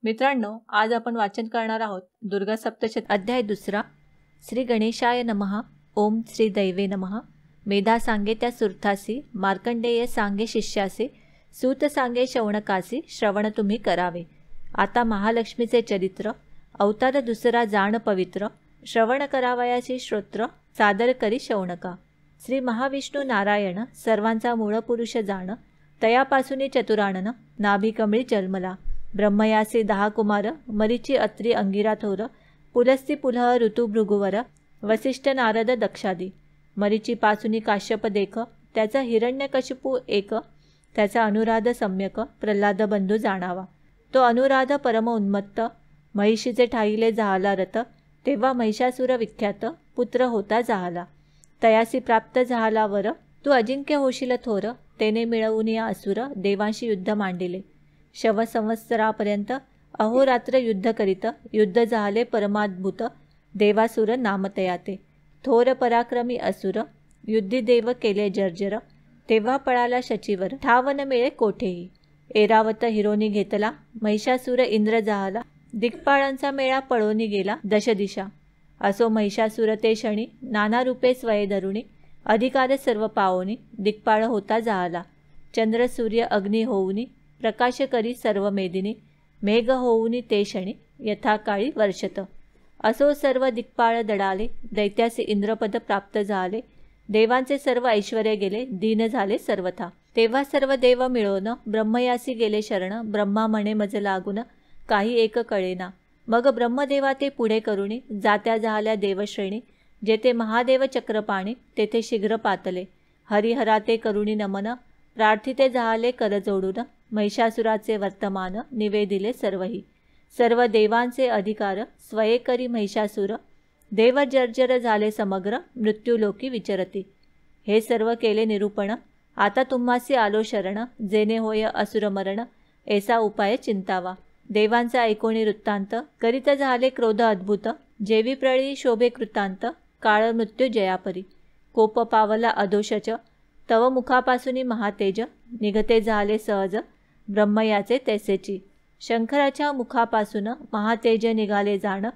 मित्रांनो, आज आपण वाचन करणार आहोत दुर्गा सप्तशती अध्याय 2. श्री गणेशाय नमः. ओम श्री दैवे नमः. मेधा सांगे त्या सुरथासी, मार्कंडेय सांगे शिष्यासी, सूत सांगे शौनकासी, श्रवण तुम्ही करावे. आता महालक्ष्मीचे चरित्र, अवतार दुसरा जाण पवित्र, श्रवण करावयाची श्रोत्र, सादर करी शौनका. श्री महाविष्णू नारायण सर्वांचा मूळ पुरुष जाण, तयापासून चतुरानन नाभी कमळी जन्मला. ब्रह्मयासी 10 कुमार, मरीची अत्री अंगिरा थोर, पुलस्ती पुलह ऋतू भृगुवर, वसिष्ठ नारद दक्षादी. मरीची पासूनी काश्यप देख, त्याचा हिरण्यकशिपू एक, त्याचा अनुराध सम्यक प्रल्हाद बंधू जाणावा. तो अनुराध परम उन्मत्त, महिषीचे ठाईले जाहला रथ, तेव्हा महिषासुर विख्यात पुत्र होता जाहला. तयासी प्राप्त झाला वर, तू अजिंक्य होशील थोर, तेने मिळवून या असुर देवांशी युद्ध मांडिले. शव संवत्सरापर्यंत अहोरात्र युद्ध करीत, युद्ध झाले परमाद्भुत, देवासुर नामतयाते. थोर पराक्रमी असुर, युद्धी देव केले जर्जर, तेव्हा पळाला शचीवर, ठावन मिळे कोठेही. एरावत हिरोनी घेतला, महिषासुर इंद्र जाहला, दिक्पाळांचा मेळा पळोनी गेला दशदिशा. असो महिषासुर ते क्षणी, नाना रूपे स्वये धरुणी, अधिकार सर्व पावोनी, दिक्पाळ होता जाहला. चंद्र सूर्य अग्नी होऊनी, प्रकाश करी सर्व मेदिनी, मेघ होऊनी ते क्षणी, यथाकाळी वर्षत. असो सर्व दिक्पाळ दडाले, दैत्याचे इंद्रपद प्राप्त झाले, देवांचे सर्व ऐश्वर्य गेले, दीन झाले सर्वथा. तेव्हा सर्व देव मिळवून ब्रह्मयासी गेले शरण, ब्रह्मा म्हणे मज लागून काही एक कळेना. मग ब्रह्मदेवा ते पुढे करुणी, जात्या झाल्या देवश्रेणी, जेथे महादेव चक्रपाणी, तेथे शीघ्र पातले. हरिहरा ते करुणी नमन, प्रार्थिते झाले कर जोडून, महिषासुराचे वर्तमान निवेदिले सर्वही. सर्व देवांचे अधिकार स्वये करी महिषासुर, देव जर्जर झाले समग्र, मृत्यूलोकी विचरती. हे सर्व केले निरूपण, आता तुम्हासी आलो शरण, जेणे होय असुर मरण, ऐसा उपाय चिंतावा. देवांचा ऐकोणी वृत्तांत, करीत झाले क्रोध अद्भुत, जेवी प्रळी शोभे कृतांत, काळ मृत्यू जयापरी. कोप पावला अदोषच, तव मुखापासून महातेज, निघते झाले सहज, ब्रह्मयाचे तैसेची. शंकराच्या मुखापासून महातेज निघाले जाण,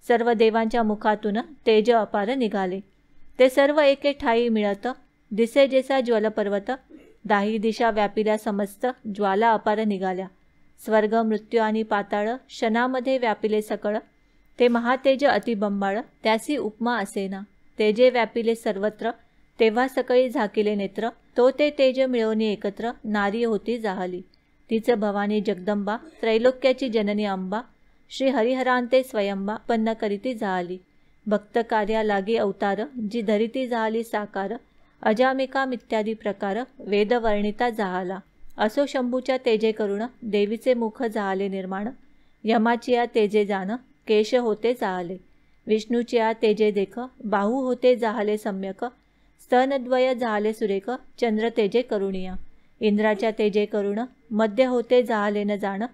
सर्व देवांच्या मुखातून तेज अपार निघाले. ते सर्व एके ठाई मिळत, दिसे जेसा ज्वलपर्वत, दाही दिशा व्यापिल्या समस्त, ज्वाला अपार निघाल्या. स्वर्ग मृत्यू आणि पाताळ क्षणामध्ये व्यापिले सकळ, ते महातेज अतिबंबाळ, त्यासी उपमा असेना. तेजे व्यापिले सर्वत्र, तेव्हा सकळी झाकिले नेत्र, तो ते तेज मिळवणी एकत्र, नारी होती जाहली. तीच भवानी जगदंबा, त्रैलोक्याची जननी अंबा, श्री हरिहरांते स्वयंबा, पन्न करीती जाहली. भक्त कार्या लागी अवतार, जी धरिती जाहली साकार, अजामिका मित्यादी प्रकार, वेद वर्णिता जाहला. असो शंभूच्या तेजे करुण, देवीचे मुख जाहले निर्माण, यमाचिया तेजे जाण, केश होते जाहले. विष्णूचिया तेजे देख, बाहू होते जाहले सम्यक, स्तनद्वय जाहले सुरेख, चंद्र तेजे करुणिया. इंद्राच्या तेजे करुण, मध्य होते जाहले न जाण,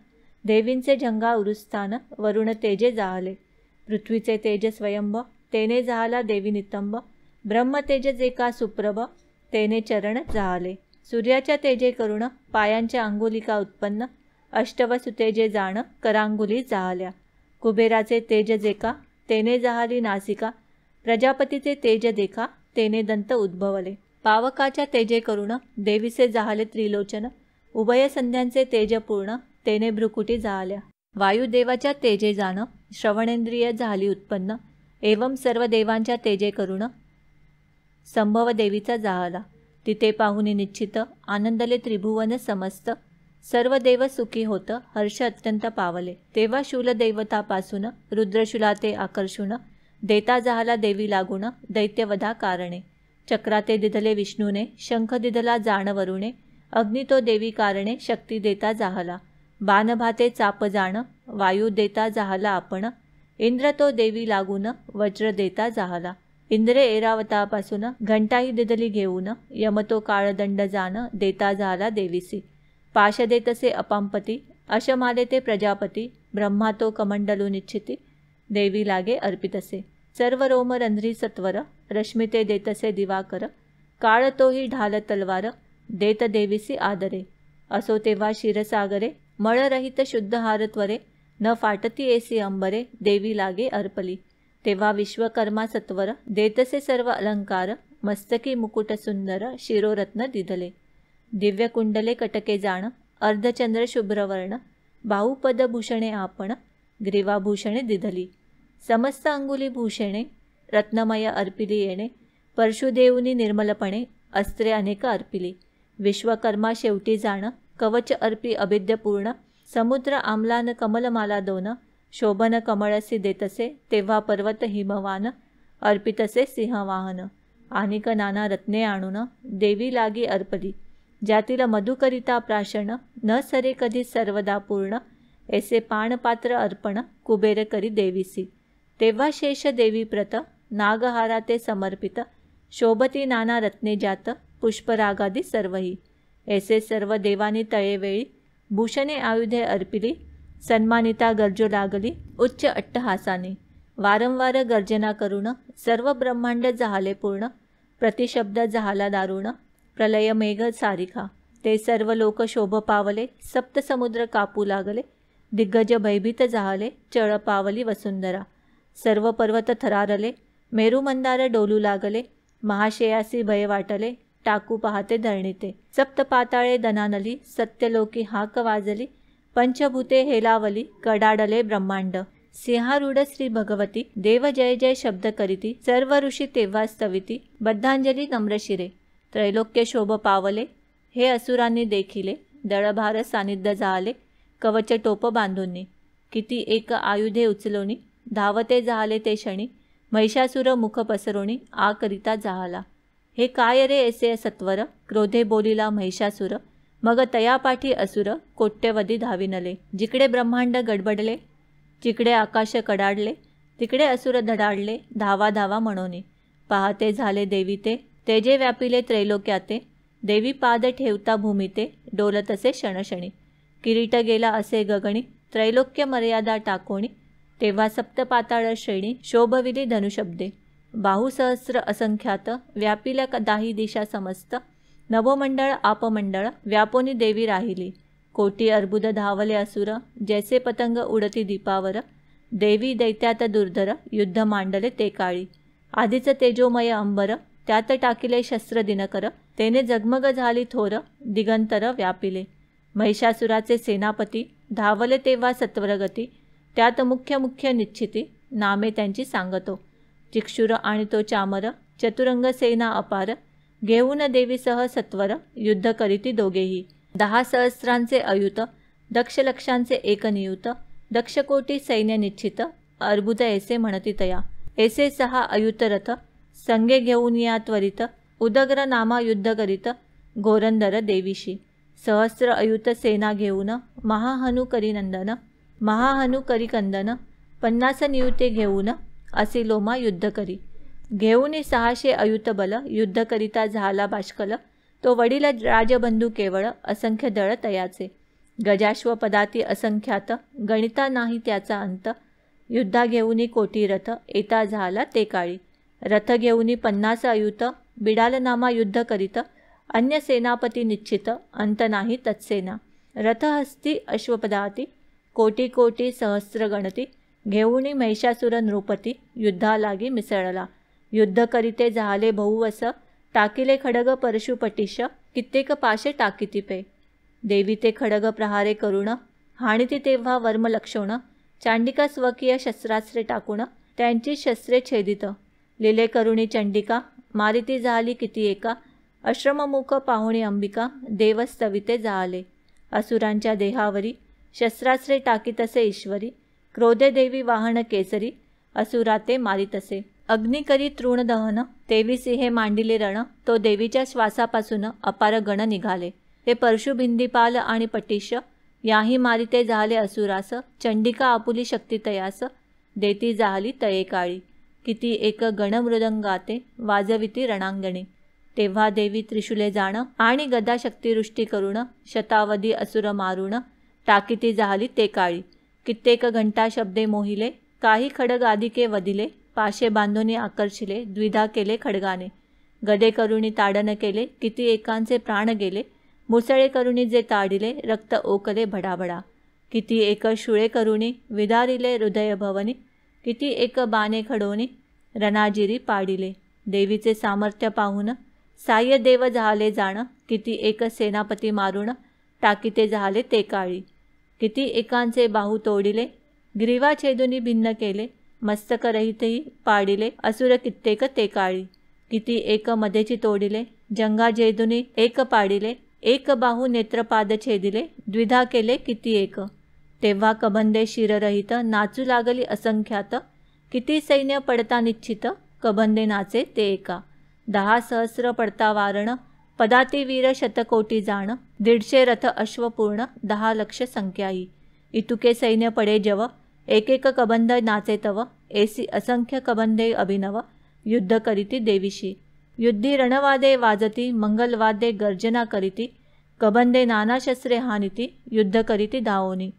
देवींचे जंगा उरुस्थान, वरुण तेजे जाहले. पृथ्वीचे तेज स्वयंभ, तेने जाहला देवी नितंब, ब्रह्म तेज जेका सुप्रभ, तेने चरण जाहले. सूर्याच्या तेजे करुण, पायांच्या अंगुलिका उत्पन्न, अष्टव सुतेजे जाण, करांगुली जाहल्या. कुबेराचे तेज जेका, तेने जाहली नासिका, प्रजापतीचे तेज देखा, तेने दंत उद्भवले. पावकाच्या तेजे करुण, देवीचे जाहले त्रिलोचन, उभय संध्यांचे तेज पूर्ण, तेने भ्रुकुटी जाहल्या. वायुदेवाच्या तेजे जाण, श्रवणेंद्रिय झाली उत्पन्न, एवं सर्व देवांच्या तेजे करुण, संभव देवीचा जाहला. तिथे पाहुनी निश्चित, आनंदले त्रिभुवन समस्त, सर्व देव सुखी होत, हर्ष अत्यंत पावले. तेव्हा शूलदेवतापासून रुद्रशूलाते आकर्षून, देता जाहला देवी लागून, दैत्यवधा कारणे. चक्राते दिधले विष्णूने, शंख दिधला जाण वरुणे, अग्नी तो देवी कारणे, शक्ती देता जाहला. बाणभाते चाप जाण, वायू देता जाहला आपण, इंद्र तो देवी लागून, वज्र देता जाहला. इंद्रे ऐरावतापासून घंटाही दिधली घेऊन, यम तो काळदंड जाण, देता जाहला देवीसी. पाश देतसे अपांपती, अशमाले ते प्रजापती, ब्रह्मा तो कमंडलू निश्चिती, देवी लागे अर्पितसे. सर्व रोम रंध्री सत्वर, रश्मिते देतसे दिवाकर, काळ तोही ढाल तलवार, देत देवीसी आदरे. असो तेव्हा क्षीरसागरे, मळरहित शुद्ध हार त्वरे, न फाटती ऐसी अंबरे देवी लागे अर्पली. तेव्हा विश्वकर्मा सत्वर देतसे सर्व अलंकार. मस्तकी मुकुट सुंदर शिरोरत्न दिधले. दिव्य कुंडले कटके जाण अर्धचंद्र शुभ्रवर्ण. बाहुपद भूषणे आपण ग्रीवाभूषणे दिधली. समस्त अंगुली भूषणे रत्नमय अर्पिली येणे. परशुदेऊनी निर्मलपणे अस्त्रे अनेक अर्पिली. विश्वकर्मा शेवटी जाण कवच अर्पी अभिद्यपूर्ण. समुद्र आमलान कमलमाला दोन. शोभन कमळसी देतसे तेव्हा पर्वत हिमवान. अर्पितसे सिंहवाहन. आनिक नाना रत्ने आणून देवी लागी अर्पली. ज्यातील मधुकरिता प्राशन न सरे कधी सर्वदा पूर्ण. ऐसे पाणपात्र अर्पण कुबेर करी देवीसी. तेव्हा शेष देवी प्रत नागहारा ते समर्पित. शोभती नाना रत्ने जात पुष्परागादी सर्वही. ऐसे सर्व देवानी तळेवेळी भूषणे आयुधे अर्पिली. सन्मानिता गर्जो लागली उच्च अट्टहासाने. वारंवार गर्जना करून सर्व ब्रह्मांड जहाले पूर्ण. प्रतिशब्द जहाला दारुण प्रलय मेघ सारिखा. ते सर्व लोक शोभ पावले सप्तसमुद्र कापू लागले. दिग्गज भयभीत जहाले चळ पावली वसुंधरा. सर्व पर्वत थरारले मेरुमंदार डोलू लागले. महाशयासी भय वाटले टाकू पाहते धरणीते. सप्त पाताळे दनानली सत्यलोकी हाक वाजली. पंचभूते हेलावली कडाडले ब्रह्मांड. सिंहारूढ श्री भगवती देव जय जय शब्द करीती. सर्व ऋषी तेव्हा स्तविती बद्धांजली नम्रशिरे. त्रैलोक्य शोभ पावले हे असुरांनी देखिले. दळभार सानिध्य जाले कवच टोप बांधूनी. किती एक आयुधे उचलोनी धावते जाहले ते क्षणी. महिषासुर मुख पसरोणी आ करिता जाहला. हे काय रे ऐसे सत्वर क्रोधे बोलिला महिषासुर. मग तयापाठी असुर कोट्यवधी धाविनले. जिकडे ब्रह्मांड गडबडले जिकडे आकाश कडाडले तिकडे असुर धडाडले धावा धावा म्हणोनी. पाहते झाले देवी ते तेजे व्यापिले त्रैलोक्याते. देवी पाद ठेवता भूमिते डोलतसे क्षणक्षणी. किरीट गेला असे गगणी त्रैलोक्य मर्यादा टाकोणी. तेव्हा सप्तपाताळ श्रेणी शोभविली धनुशब्दे. बाहुसहस्र असंख्यात व्यापिल्या दाही दिशा समस्त. नवमंडळ आपमंडळ व्यापोनी देवी राहिली. कोटी अर्बुद धावले असुर जैसे पतंग उडती दीपावर. देवी दैत्यात दुर्धर युद्ध मांडले ते काळी. आधीच तेजोमय अंबर त्यात टाकिले शस्त्र दिनकर. तेने जगमग झाली थोर दिगंतर व्यापिले. महिषासुराचे सेनापती धावले तेव्हा सत्वरगती. त्यात मुख्य मुख्य निश्चिती नामे त्यांची सांगतो. चिक्षुर आणि तो चामर चतुरंग सेना अपार. घेऊन देवीसह सत्वर युद्ध करीती दोघेही. 10 सहस्रांचे अयुत दक्ष लक्षांचे एक नियुत. दक्ष कोटी सैन्य निश्चित अर्बुद ऐसे म्हणती तया. ऐसे 6 अयुत रथ संगे घेऊन या त्वरित. उदग्र नामा युद्ध करीत घोरंदर देवीशी. सहस्र अयुत सेना घेऊन महाहनु करी नंदन. महाहनु करी कंदन 50 नियुते घेऊन असे लोमा युद्ध करी. घेऊन 600 अयुत बल युद्ध करिता झाला बाष्कल. तो वडील राजबंधू केवळ असंख्य दळ तयाचे. गजाश्व पदाती असंख्यात गणिता नाही त्याचा अंत. युद्धा घेऊनी कोटी रथ येता झाला ते काळी. रथ घेऊनी 50 अयुत बिडाल नामा युद्ध करीत. अन्य सेनापती निश्चित अंत नाही तत्सेना. रथ हस्ती अश्वपदाती कोटी कोटी सहस्र गणती. घेऊनी महिषासुर नृपती युद्धा लागी मिसळला. युद्ध करीते झाले बहुवस टाकिले खडग परशुपटिश. कित्येक पाशे टाकीती पे. देवी ते खडग प्रहारे करुण हाणिती तेव्हा वर्मलक्षोण. चांडिका स्वकीय शस्त्रास्त्रे टाकून त्यांची शस्त्रे छेदित. लिले करुणी चंडिका मारिती झाली किती एका. अश्रममुख पाहुणी अंबिका देवस्तविते जाले. असुरांच्या देहावरी शस्त्रास्त्रे टाकीतसे ईश्वरी. क्रोधे देवी वाहन केसरी असुराते मारितसे. अग्नी करी तृण दहन तेवी सिंहे मांडिले रण. तो देवीच्या श्वासापासून अपार गण निघाले. ते परशुभिंदीपाल आणि पटिश याही मारिते झाले असुरास. चंडिका आपुली शक्ती तयास देती जाहली तये काळी. किती एक गण मृदंगाते वाजविती रणांगणी. तेव्हा देवी त्रिशूले जाण आणि गदा शक्तिवृष्टी करुण शतावधी असुर मारुण टाकीती जाहली ते काळी. कित्येक घंटा शब्दे मोहिले काही खडग आदिके वदिले. पाशे बांधोनी आकर्षिले द्विधा केले खडगाने. गदे करुणी ताडन केले किती एकांचे प्राण गेले. मुसळे करुणी जे ताडिले रक्त ओकले भडाभडा. किती एक शुळे करुणी विदारिले हृदय भवनी, किती एक बाणे खडोनी रणाजिरी पाडिले. देवीचे सामर्थ्य पाहून साह्य देव झाले जाण, किती एक सेनापती मारून टाकीते झाले ते काळी. किती एकांचे बाहू तोडिले ग्रीवा छेदुनी भिन्न केले, मस्तक रहितही पाडिले असुर कित्येक ते काळी. किती एक मध्येची तोडिले जंगा जेदुनी एक पाडिले, एक बाहू नेत्रपाद छेदिले द्विधा केले किती एक. तेव्हा कबंदे शिररहित नाचू लागली असंख्यात, किती सैन्य पडता निश्चित कबंदे नाचे ते एका. 10 सहस्र पडता वारण पदाती वीर शतकोटी जाण, 150 रथ अश्वपूर्ण 10 लक्ष संख्याही. इतुके सैन्य पडे जव एक एक कबंद नाचे तव, ऐसी असंख्य कबंदे अभिनव युद्ध करीती देवीशी. युद्धी रणवादे वाजती मंगलवाद्ये गर्जना करीती, कबंदे नाना शस्त्रे हानिती युद्ध करीती धावोनी.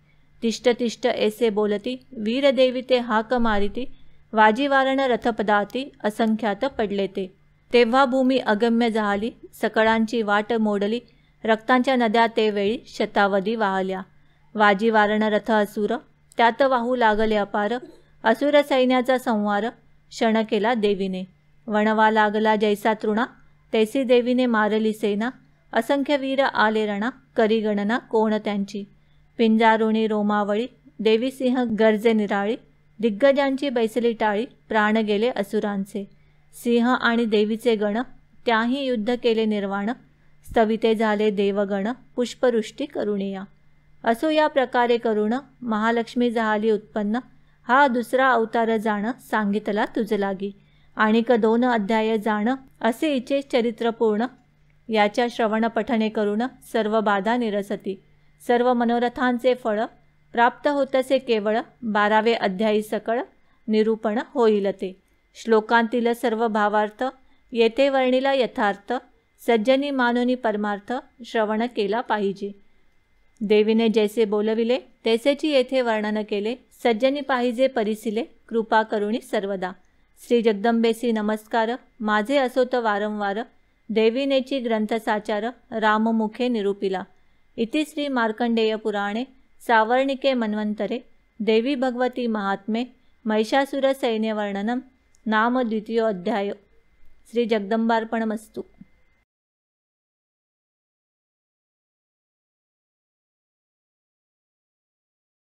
तिष्ठ तिष्ठ ऐसे बोलती वीरदेवी ते हाक मारिती, वाजीवारण रथपदाती असंख्यात पडले ते. तेव्हा भूमी अगम्य झाली सकळांची वाट मोडली, रक्तांच्या नद्या ते वेळी शतावधी वाहल्या. वाजीवारण रथ असुर त्यात वाहू लागले अपार, असुर सैन्याचा संहार क्षण केला देवीने. वणवा लागला जैसा तृणा तैसी देवीने मारली सेना, असंख्य वीर आले रणा करी गणना कोण त्यांची. पिंजारुणी रोमावळी देवी सिंह गर्जे निराळी, दिग्गजांची बैसली टाळी प्राण गेले असुरांचे. सिंह आणि देवीचे गण त्याही युद्ध केले निर्वाण, स्तविते झाले देवगण पुष्पवृष्टी करुणिया. असो या प्रकारे करुण महालक्ष्मी झाली उत्पन्न, हा दुसरा अवतार जाण सांगितला तुझ लागी. आणिक 2 अध्याय जाण असे इचे चरित्र पूर्ण, याच्या श्रवण पठणे करून सर्व बाधा निरसती. सर्व मनोरथांचे फळ प्राप्त होतसे केवळ, 12वे अध्यायी सकळ निरूपण होईल ते. श्लोकांतील सर्व भावार्थ येथे वर्णिला यथार्थ, सज्जनी मानुनी परमार्थ श्रवण केला पाहिजे. देवीने जैसे बोलविले तैसेची येथे वर्णन केले, सज्जनी पाहिजे परिसिले कृपा करुणी सर्वदा. श्री जगदंबेसी नमस्कार माझे असोत वारंवार, देवीनेची ग्रंथसाचार राममुखे निरूपिला. इति श्री मार्कंडेय पुराणे सावर्णिके मन्वंतरे देवी भगवती महात्मे महिषासुर सैन्यवर्णनम नाम 2य अध्याय. श्री जगदंबार्पणमस्तु.